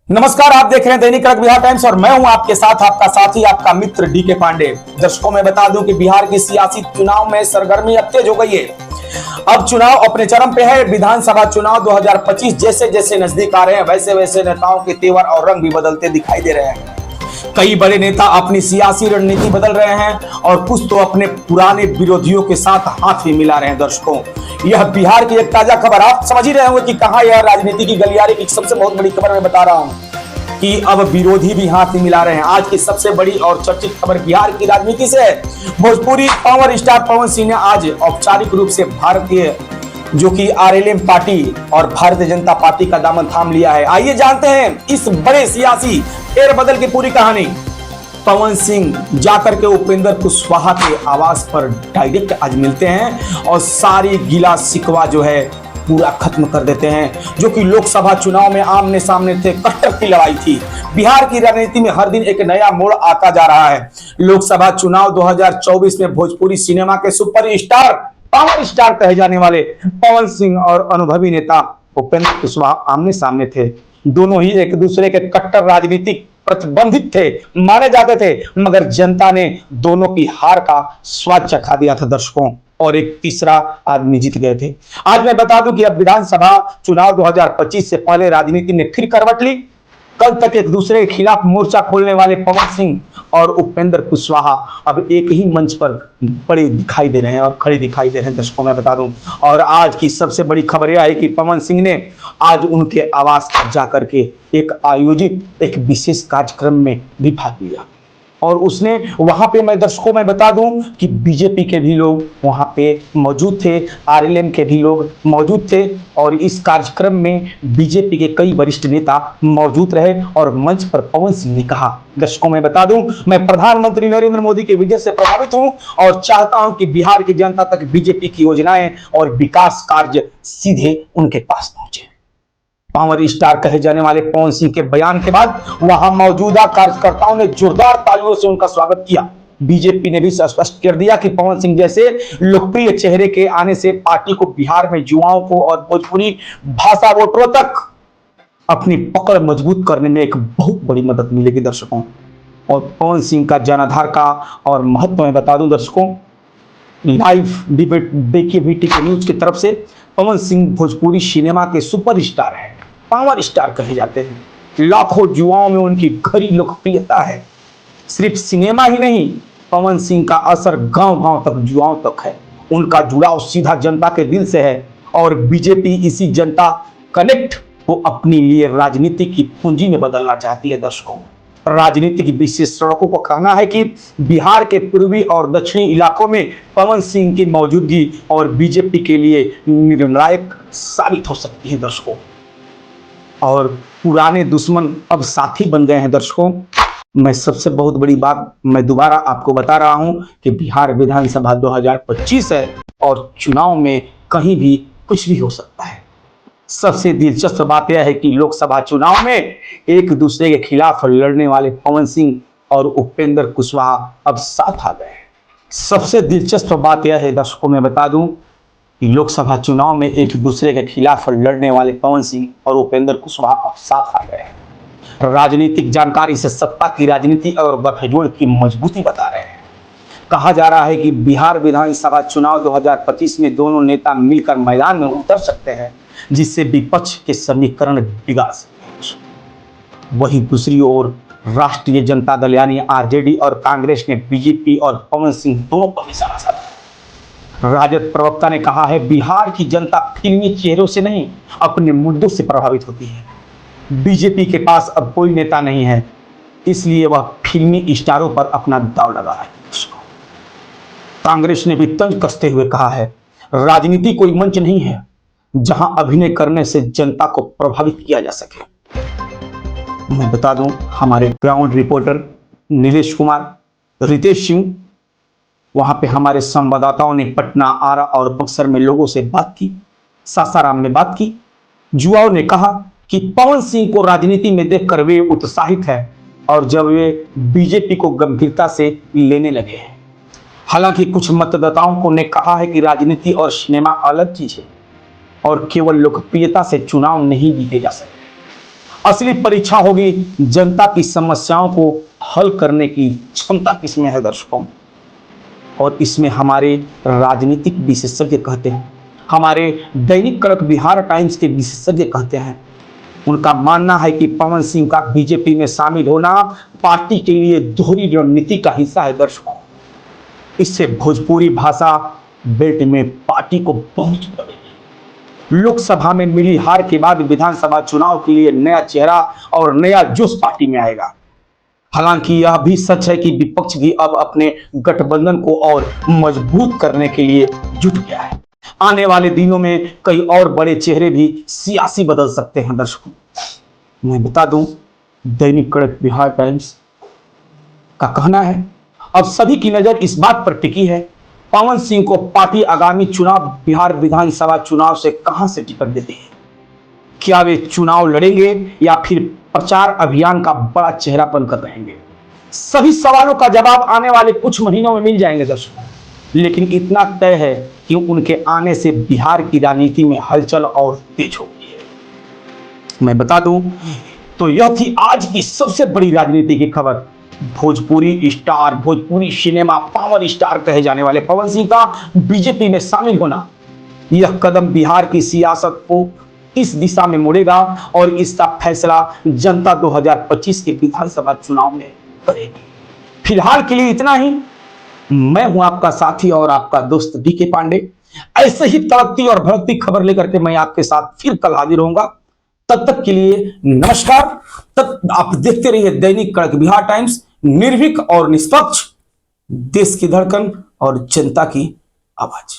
नमस्कार, आप देख रहे हैं दैनिक कड़क बिहार टाइम्स और मैं हूं आपके साथ आपका साथी आपका मित्र डीके पांडे। दर्शकों में बता दूं कि बिहार की सियासी चुनाव में सरगर्मी अब तेज हो गई है। अब चुनाव अपने चरम पे है। विधानसभा चुनाव 2025 जैसे जैसे नजदीक आ रहे हैं वैसे वैसे नेताओं के तेवर और रंग भी बदलते दिखाई दे रहे हैं। कई बड़े नेता अपनी सियासी रणनीति बदल रहे हैं और कुछ तो अपने पुराने विरोधियों के साथ हाथ भी मिला रहे हैं। दर्शकों, यह बिहार की एक ताजा खबर, आप समझ ही रहे होंगे कि कहां यह राजनीति की गलियारे की सबसे बहुत बड़ी खबर मैं बता रहा हूं कि अब विरोधी भी हाथ मिला रहे हैं। आज की सबसे बड़ी और चर्चित खबर बिहार की राजनीति से है। भोजपुरी पावर स्टार पवन सिंह ने आज औपचारिक रूप से भारतीय जो कि आरएलएम पार्टी और भारतीय जनता पार्टी का दामन थाम लिया है। आइए जानते हैं इस बड़े सियासी फेरबदल की पूरी कहानी। पवन सिंह जाकर के उपेंद्र कुशवाहा के आवास पर डायरेक्ट आज मिलते हैं और सारी गिला शिकवा जो है पूरा खत्म कर देते हैं। जो कि लोकसभा चुनाव में आमने सामने थे, कट्टर की लड़ाई थी। बिहार की राजनीति में हर दिन एक नया मोड़ आता जा रहा है। लोकसभा चुनाव 2024 में भोजपुरी सिनेमा के सुपरस्टार पावर स्टार कहे जाने वाले पवन सिंह और अनुभवी नेता उपेंद्र कुशवाहा आमने सामने थे। दोनों ही एक दूसरे के कट्टर राजनीतिक प्रतिबंधित थे, माने जाते थे, मगर जनता ने दोनों की हार का स्वाद चखा दिया था दर्शकों, और एक तीसरा आदमी जीत गए थे। आज मैं बता दूं कि अब विधानसभा चुनाव 2025 से पहले राजनीति ने फिर करवट ली। कल तक एक दूसरे के खिलाफ मोर्चा खोलने वाले पवन सिंह और उपेंद्र कुशवाहा अब एक ही मंच पर बड़े दिखाई दे रहे हैं और खड़े दिखाई दे रहे हैं। दर्शकों मैं बता दूं, और आज की सबसे बड़ी खबर यह है कि पवन सिंह ने आज उनके आवास पर जाकर के एक आयोजित एक विशेष कार्यक्रम में भी भाग लिया। और उसने वहां पे, मैं दर्शकों में बता दूं कि बीजेपी के भी लोग वहां पे मौजूद थे, आरएलएम के भी लोग मौजूद थे, और इस कार्यक्रम में बीजेपी के कई वरिष्ठ नेता मौजूद रहे। और मंच पर पवन सिंह ने कहा, दर्शकों में बता दूं, मैं प्रधानमंत्री नरेंद्र मोदी के विजय से प्रभावित हूं और चाहता हूं कि बिहार की जनता तक बीजेपी की योजनाएं और विकास कार्य सीधे उनके पास पहुंचे। पावर स्टार कहे जाने वाले पवन सिंह के बयान के बाद वहां मौजूदा कार्यकर्ताओं ने जोरदार तालियों से उनका स्वागत किया। बीजेपी ने भी स्पष्ट कर दिया कि पवन सिंह जैसे लोकप्रिय चेहरे के आने से पार्टी को बिहार में युवाओं को और भोजपुरी भाषा वोटरों तक अपनी पकड़ मजबूत करने में एक बहुत बड़ी मदद मिलेगी दर्शकों। और पवन सिंह का जनाधार का और महत्व मैं बता दूं दर्शकों, लाइव डिबेट देखिए VTK न्यूज की तरफ से। पवन सिंह भोजपुरी सिनेमा के सुपरस्टार हैं, पावर स्टार कहे जाते हैं। लाखों युवाओं में उनकी गहरी लोकप्रियता है। सिर्फ सिनेमा ही नहीं, पवन सिंह का असर गांव-गांव तक, युवाओं तक है। उनका जुड़ाव सीधा जनता के दिल से है और बीजेपी इसी जनता कनेक्ट को अपनी लिए राजनीति की पूंजी में बदलना चाहती है। दर्शकों, राजनीतिक विशेषज्ञों को कहना है कि बिहार के पूर्वी और दक्षिणी इलाकों में पवन सिंह की मौजूदगी और बीजेपी के लिए निर्णायक साबित हो सकती है दर्शकों। और पुराने दुश्मन अब साथी बन गए हैं दर्शकों। मैं सबसे बहुत बड़ी बात मैं दोबारा आपको बता रहा हूं कि बिहार विधानसभा 2025 है और चुनाव में कहीं भी कुछ भी हो सकता है। सबसे दिलचस्प बात यह है कि लोकसभा चुनाव में एक दूसरे के खिलाफ लड़ने वाले पवन सिंह और उपेंद्र कुशवाहा अब साथ आ गए। सबसे दिलचस्प बात यह है दर्शकों, मैं बता दूं कि लोकसभा चुनाव में एक दूसरे के खिलाफ लड़ने वाले पवन सिंह और उपेंद्र कुशवाहा अब साथ आ गए। राजनीतिक जानकारी से सत्ता की राजनीति और गठजोड़ की मजबूती बता रहे हैं। कहा जा रहा है कि बिहार विधानसभा चुनाव 2025 में दोनों नेता मिलकर मैदान में उतर सकते हैं, जिससे विपक्ष के समीकरण बिगाड़ सकते हैं। वहीं दूसरी ओर राष्ट्रीय जनता दल यानी आरजेडी और कांग्रेस ने बीजेपी और पवन सिंह दोनों पर निशाना साधा। राजद प्रवक्ता ने कहा है, बिहार की जनता फिल्मी चेहरों से नहीं अपने मुद्दों से प्रभावित होती है। बीजेपी के पास अब कोई नेता नहीं है, इसलिए वह फिल्मी स्टारों पर अपना दांव लगा है। कांग्रेस ने भी तंज कसते हुए कहा है, राजनीति कोई मंच नहीं है जहां अभिनय करने से जनता को प्रभावित किया जा सके। मैं बता दूं, हमारे ग्राउंड रिपोर्टर नीलेश कुमार, रितेश सिंह, वहां पे हमारे संवाददाताओं ने पटना, आरा और बक्सर में लोगों से बात की, सासाराम में बात की। युवाओं ने कहा कि पवन सिंह को राजनीति में देखकर वे उत्साहित है और जब वे बीजेपी को गंभीरता से लेने लगे हैं। हालांकि कुछ मतदाताओं को ने कहा है कि राजनीति और सिनेमा अलग चीज है और केवल लोकप्रियता से चुनाव नहीं जीते जा सकते। असली परीक्षा होगी जनता की समस्याओं को हल करने की क्षमता किसमें है दर्शकों। और इसमें हमारे राजनीतिक विशेषज्ञ कहते हैं, हमारे दैनिक कड़क बिहार टाइम्स के विशेषज्ञ कहते हैं, उनका मानना है कि पवन सिंह का बीजेपी में शामिल होना पार्टी के लिए दोहरी रणनीति का हिस्सा है दर्शकों। इससे भोजपुरी भाषा बेल्ट में पार्टी को बहुत पड़ेगी। लोकसभा में मिली हार के बाद विधानसभा चुनाव के लिए नया चेहरा और नया जोश पार्टी में आएगा। हालांकि यह भी सच है कि विपक्ष भी अब अपने गठबंधन को और मजबूत करने के लिए जुट गया है। आने वाले दिनों में कई और बड़े चेहरे भी सियासी बदल सकते हैं दर्शकों। मैं बता दूं, दैनिक कड़क बिहार टाइम्स का कहना है, अब सभी की नजर इस बात पर टिकी है पवन सिंह को पार्टी आगामी चुनाव बिहार विधानसभा चुनाव से कहां से टिकट देती है। क्या वे चुनाव लड़ेंगे या फिर प्रचार अभियान का बड़ा चेहरा बनकर रहेंगे। सभी सवालों का जवाब आने वाले कुछ महीनों में मिल जाएंगे दर्शकों। लेकिन इतना तय है कि उनके आने से बिहार की राजनीति में हलचल और तेज हो गई है। मैं बता दूं तो यह थी आज की सबसे बड़ी राजनीति की खबर। Bhojpuri star, Bhojpuri cinema power star कहे जाने वाले पवन सिंह का बीजेपी में शामिल होना, यह कदम बिहार की सियासत को इस दिशा में मुड़ेगा और इसका फैसला जनता 2025 के विधानसभा चुनाव में करेगी। फिलहाल के लिए इतना ही। मैं हूं आपका साथी और आपका दोस्त डीके पांडे। ऐसे ही तड़कती और भड़कती खबर लेकर के मैं आपके साथ फिर कल हाजिर होऊंगा। तब तक के लिए नमस्कार। तब आप देखते रहिए दैनिक कड़क बिहार टाइम्स, निर्भीक और निष्पक्ष, देश की धड़कन और जनता की आवाज।